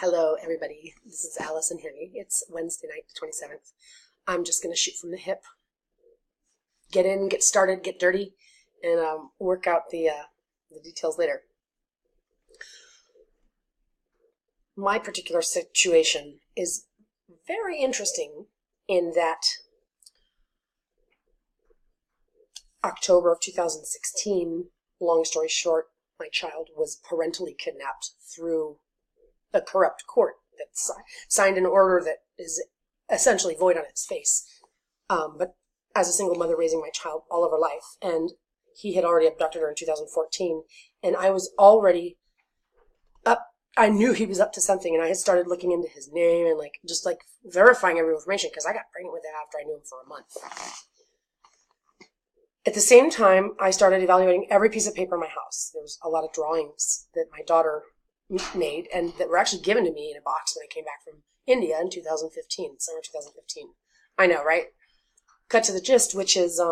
Hello, everybody. This is Alyson Hemme. It's Wednesday night, the 27th. I'm just going to shoot from the hip, get in, get started, get dirty, and work out the details later. My particular situation is very interesting in that October of 2016, long story short, my child was parentally kidnapped through a corrupt court that signed an order that is essentially void on its face. But as a single mother raising my child all of her life, and he had already abducted her in 2014, and I was already up. I knew he was up to something, and I had started looking into his name and just verifying every information because I got pregnant with him after I knew him for a month. At the same time, I started evaluating every piece of paper in my house. There was a lot of drawings that my daughter made and that were actually given to me in a box when I came back from India in 2015, summer 2015. I know, right? Cut to the gist, which is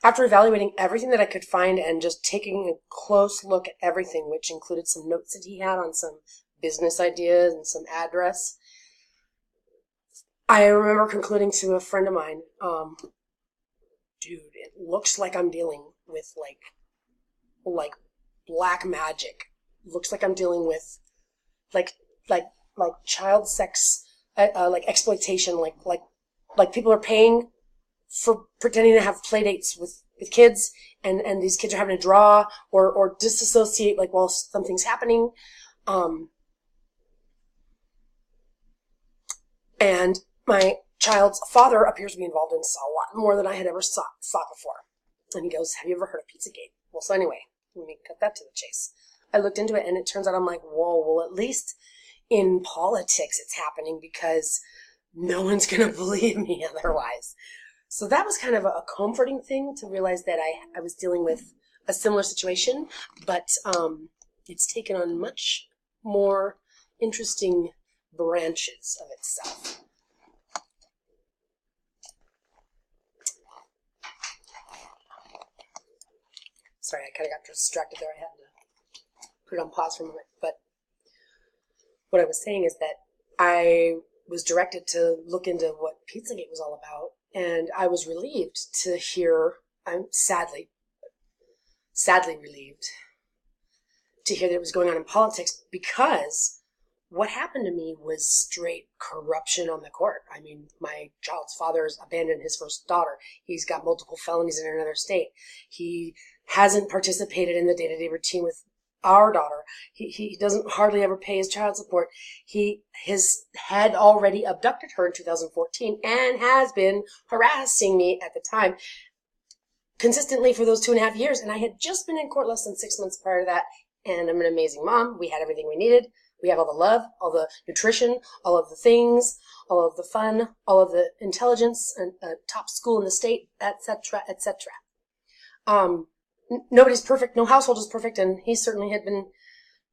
after evaluating everything that I could find and just taking a close look at everything, which included some notes that he had on some business ideas and some address, I remember concluding to a friend of mine, dude, it looks like I'm dealing with like black magic. Looks like I'm dealing with like child sex, like exploitation, like people are paying for pretending to have play dates with kids, and these kids are having to draw or disassociate while something's happening, and my child's father appears to be involved in a lot more than I had ever thought before. And he goes, "Have you ever heard of Pizzagate?" Well, so anyway, let me cut that to the chase. I looked into it, and it turns out I'm like, whoa, well, at least in politics it's happening because no one's going to believe me otherwise. So that was kind of a comforting thing to realize that I was dealing with a similar situation, but it's taken on much more interesting branches of itself. Sorry, I kind of got distracted there. I had to put it on pause for a moment. But what I was saying is that I was directed to look into what Pizzagate was all about, and I was relieved to hear, I'm sadly relieved to hear that it was going on in politics, because what happened to me was straight corruption on the court. I mean, my child's father's abandoned his first daughter. He's got multiple felonies in another state. He hasn't participated in the day-to-day routine with our daughter. He doesn't hardly ever pay his child support. His had already abducted her in 2014 and has been harassing me at the time consistently for those 2.5 years. And I had just been in court less than 6 months prior to that. And I'm an amazing mom. We had everything we needed. We have all the love, all the nutrition, all of the things, all of the fun, all of the intelligence, and a top school in the state, etc., etc. Nobody's perfect. No household is perfect, and he certainly had been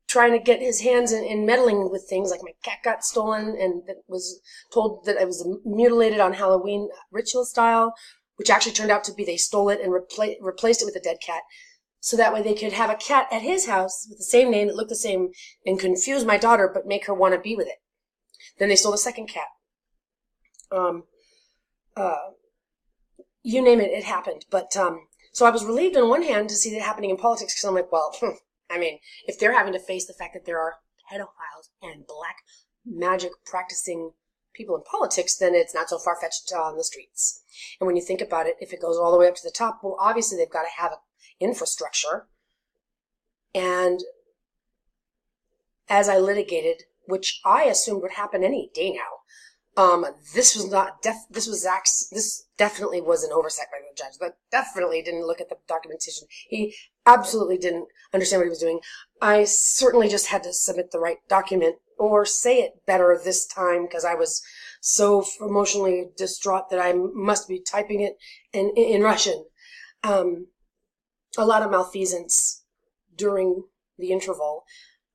trying to get his hands in meddling with things. Like my cat got stolen, and that was told that I was mutilated on Halloween ritual style, which actually turned out to be they stole it and replaced it with a dead cat, so that way they could have a cat at his house with the same name that looked the same and confuse my daughter but make her want to be with it. Then they stole the second cat. You name it, it happened. But so I was relieved on one hand to see that happening in politics, because I'm like, well, I mean, if they're having to face the fact that there are pedophiles and black magic practicing people in politics, then it's not so far-fetched on the streets. And when you think about it, if it goes all the way up to the top, well, obviously they've got to have an infrastructure. And as I litigated, which I assumed would happen any day now, this definitely was an oversight by the judge. That definitely didn't look at the documentation. He absolutely didn't understand what he was doing. I certainly just had to submit the right document, or say it better this time, because I was so emotionally distraught that I must be typing it in Russian. A lot of malfeasance during the interval.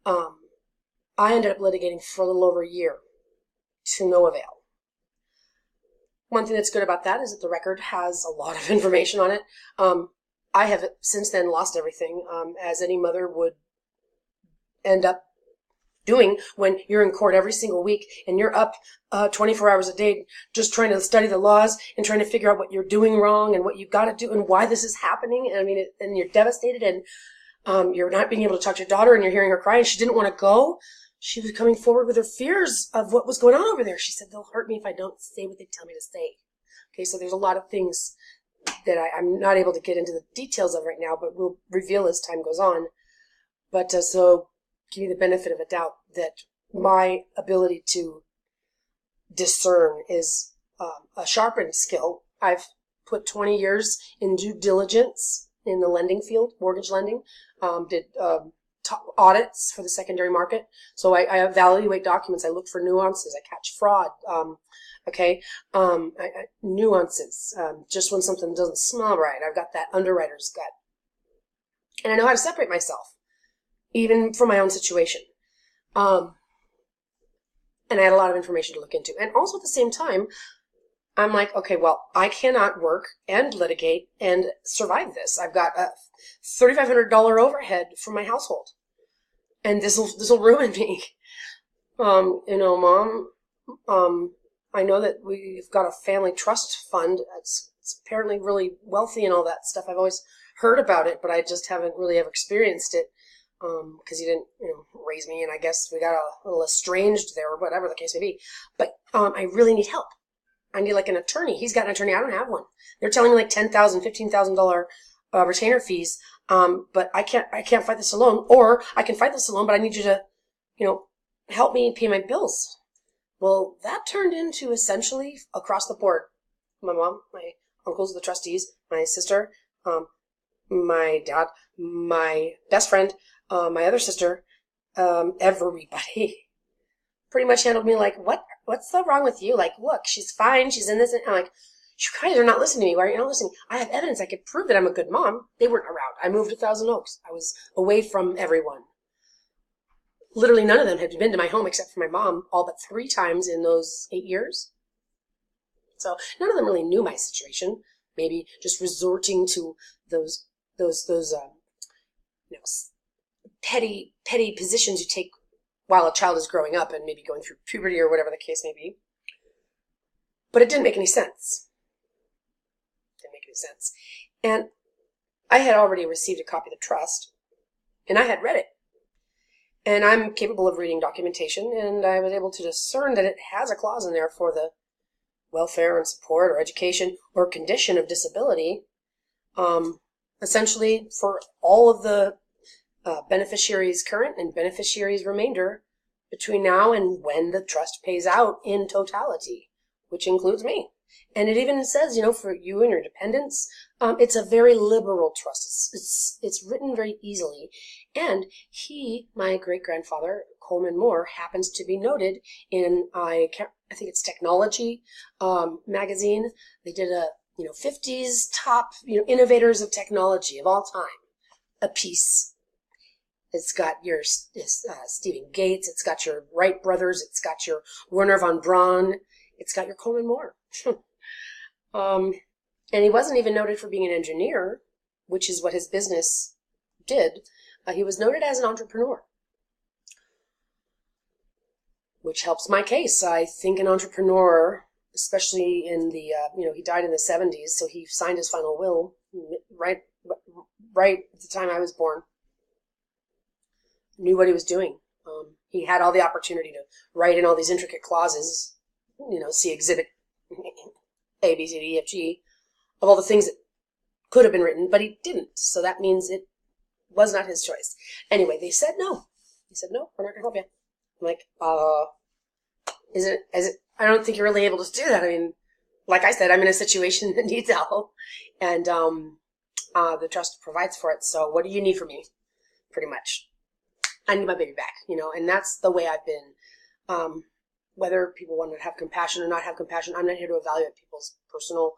I ended up litigating for a little over a year to no avail. One thing that's good about that is that the record has a lot of information on it. I have since then lost everything, as any mother would end up doing when you're in court every single week and you're up 24 hours a day just trying to study the laws and trying to figure out what you're doing wrong and what you've got to do and why this is happening. And I mean, and you're devastated, and you're not being able to talk to your daughter, and you're hearing her cry, and she didn't want to go. She was coming forward with her fears of what was going on over there. She said, they'll hurt me if I don't say what they tell me to say. Okay, so there's a lot of things that I'm not able to get into the details of right now, but we'll reveal as time goes on. But so give you the benefit of a doubt that my ability to discern is a sharpened skill. I've put 20 years in due diligence in the lending field, mortgage lending, did audits for the secondary market. So I evaluate documents. I look for nuances. I catch fraud. Nuances. Just when something doesn't smell right, I've got that underwriter's gut. And I know how to separate myself, even from my own situation. And I had a lot of information to look into. And also at the same time, I'm like, okay, well, I cannot work and litigate and survive this. I've got a $3,500 overhead for my household, and this will ruin me. Mom, I know that we've got a family trust fund. It's apparently really wealthy and all that stuff. I've always heard about it, but I just haven't really ever experienced it. Because you didn't, raise me, and I guess we got a little estranged there, or whatever the case may be. But I really need help. I need like an attorney. He's got an attorney. I don't have one. They're telling me like $10,000, $15,000 retainer fees. But I can't fight this alone. Or I can fight this alone, but I need you to, help me pay my bills. Well, that turned into essentially across the board. My mom, my uncles, the trustees, my sister, my dad, my best friend, my other sister, everybody pretty much handled me like, what's so wrong with you? Like, look, she's fine. She's in this. And I'm like, you guys are not listening to me. Why are you not listening? I have evidence. I could prove that I'm a good mom. They weren't around. I moved to Thousand Oaks. I was away from everyone. Literally none of them had been to my home except for my mom, all but 3 times in those 8 years. So none of them really knew my situation. Maybe just resorting to those petty positions you take while a child is growing up and maybe going through puberty or whatever the case may be. But it didn't make any sense. And I had already received a copy of the trust, and I had read it. And I'm capable of reading documentation, and I was able to discern that it has a clause in there for the welfare and support or education or condition of disability, essentially for all of the beneficiaries current and beneficiaries remainder between now and when the trust pays out in totality, which includes me. And it even says, for you and your dependents, it's a very liberal trust. It's written very easily. And my great-grandfather, Coleman Moore, happens to be noted in, I think it's Technology magazine. They did a 50s top innovators of technology of all time, a piece. It's got your Stephen Gates. It's got your Wright brothers. It's got your Werner von Braun. It's got your Coleman Moore. And he wasn't even noted for being an engineer, which is what his business did. He was noted as an entrepreneur, which helps my case. I think an entrepreneur, especially in the, he died in the 70s, so he signed his final will right at the time I was born. Knew what he was doing. He had all the opportunity to write in all these intricate clauses, see exhibit A, B, C, D, E, F, G, of all the things that could have been written, but he didn't. So that means it was not his choice. Anyway, they said no. He said, no, we're not going to help you. I'm like, I don't think you're really able to do that. I mean, like I said, I'm in a situation that needs help, and the trust provides for it. So what do you need from me? Pretty much. I need my baby back, and that's the way I've been. Whether people want to have compassion or not have compassion, I'm not here to evaluate people's personal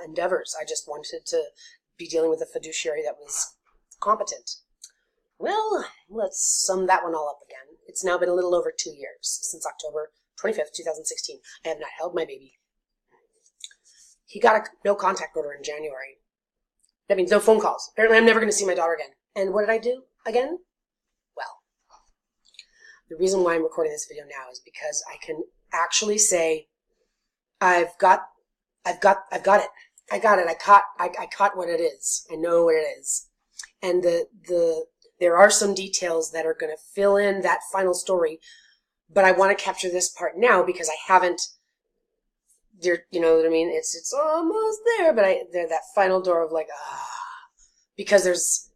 endeavors. I just wanted to be dealing with a fiduciary that was competent. Well, let's sum that one all up again. It's now been a little over 2 years since October 25th, 2016. I have not held my baby. He got a no contact order in January. That means no phone calls. Apparently I'm never going to see my daughter again. And what did I do again? Well, The reason why I'm recording this video now is because I can actually say, I've got it. I got it. I caught what it is. I know what it is. And there are some details that are going to fill in that final story, but I want to capture this part now because I haven't, you know what I mean? It's almost there, but there's that final door of like, because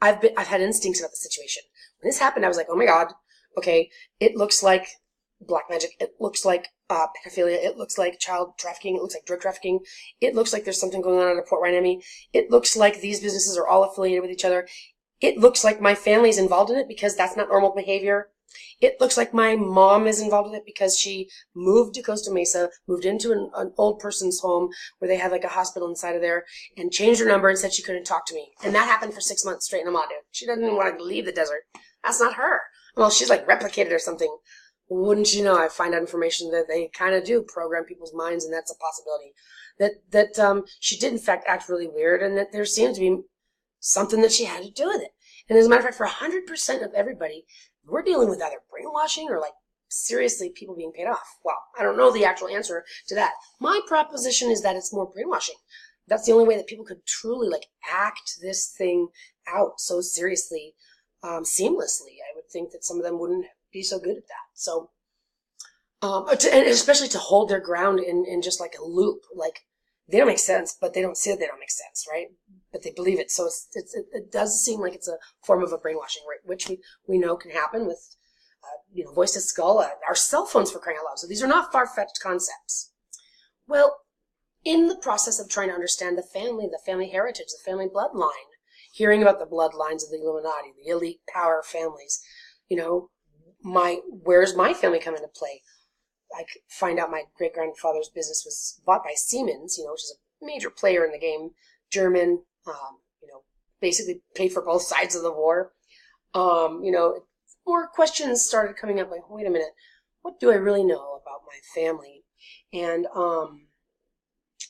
I've had instincts about the situation. When this happened, I was like, oh my God, okay, it looks like black magic. It looks like pedophilia. It looks like child trafficking. It looks like drug trafficking. It looks like there's something going on at Port Miami. It looks like these businesses are all affiliated with each other. It looks like my family's involved in it because that's not normal behavior. It looks like my mom is involved in it because she moved to Costa Mesa, moved into an old person's home where they had like a hospital inside of there, and changed her number and said she couldn't talk to me. And that happened for 6 months straight in Amadu. She doesn't even want to leave the desert. That's not her. Well, she's like replicated or something. Wouldn't you know, I find out information that they kind of do program people's minds, and that's a possibility. That she did in fact act really weird, and that there seemed to be something that she had to do with it. And as a matter of fact, for 100% of everybody, we're dealing with either brainwashing or like seriously people being paid off. Well, I don't know the actual answer to that. My proposition is that it's more brainwashing. That's the only way that people could truly like act this thing out so seriously, seamlessly. I would think that some of them wouldn't be so good at that. So, and especially to hold their ground in just like a loop, like they don't make sense, but they don't see that they don't make sense, right? But they believe it. So it does seem like it's a form of a brainwashing, right? Which we know can happen with, voice to skull, our cell phones, for crying out loud. So these are not far-fetched concepts. Well, in the process of trying to understand the family heritage, the family bloodline, hearing about the bloodlines of the Illuminati, the elite power families, where's my family come into play? I find out my great-grandfather's business was bought by Siemens, which is a major player in the game, German, basically paid for both sides of the war. More questions started coming up like, wait a minute, what do I really know about my family? And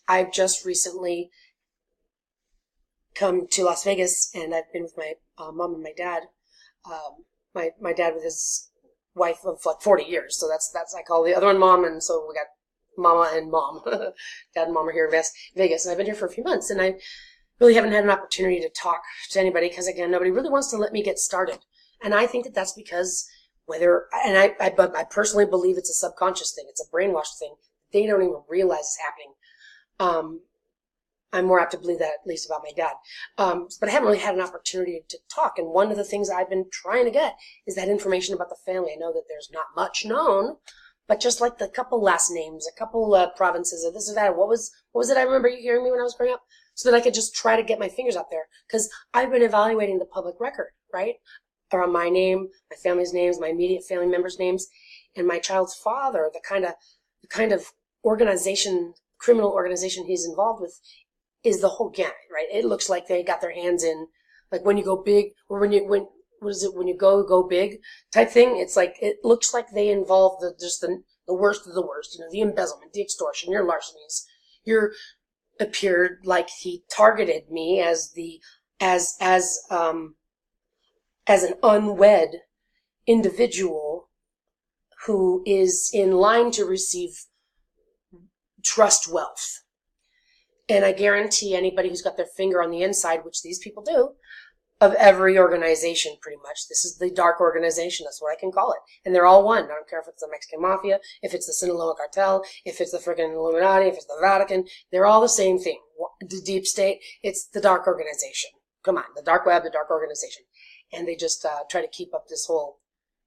I've just recently come to Las Vegas, and I've been with my mom and my dad. My dad with his wife of like 40 years. So that's I call the other one mom, and so we got mama and mom. Dad and mom are here in Vegas, and I've been here for a few months, and I really haven't had an opportunity to talk to anybody because, again, nobody really wants to let me get started. And I think that that's because I personally believe it's a subconscious thing. It's a brainwashed thing. They don't even realize it's happening. I'm more apt to believe that, at least about my dad. But I haven't really had an opportunity to talk. And one of the things I've been trying to get is that information about the family. I know that there's not much known, but just like the couple last names, a couple provinces, or this or that. What was it I remember you hearing me when I was growing up? So that I could just try to get my fingers out there. Because I've been evaluating the public record, right? Around my name, my family's names, my immediate family members' names, and my child's father, the kind of organization, criminal organization he's involved with, is the whole gamut, right? It looks like they got their hands in, like when you go big, or when you go big type thing. It's like, it looks like they involve the worst of the worst, the embezzlement, the extortion, your larcenies. Appeared like he targeted me as an unwed individual who is in line to receive trust wealth. And I guarantee anybody who's got their finger on the inside, which these people do, of every organization pretty much. This is the dark organization. That's what I can call it. And they're all one. I don't care if it's the Mexican Mafia, if it's the Sinaloa Cartel, if it's the freaking Illuminati, if it's the Vatican. They're all the same thing. The deep state, it's the dark organization. Come on, the dark web, the dark organization. And they just try to keep up this whole,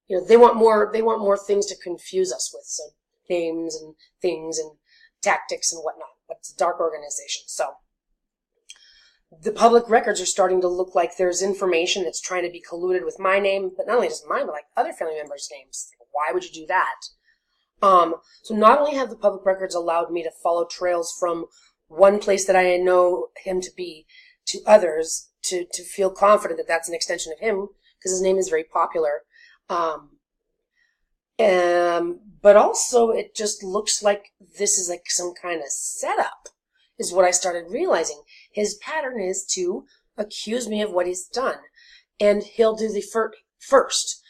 they want more things to confuse us with. So names and things and tactics and whatnot. But it's a dark organization. So the public records are starting to look like there's information that's trying to be colluded with my name, but not only just mine, but like other family members' names. Why would you do that? So not only have the public records allowed me to follow trails from one place that I know him to be to others to feel confident that that's an extension of him because his name is very popular. But also it just looks like this is like some kind of setup is what I started realizing. His pattern is to accuse me of what he's done. And he'll do the first.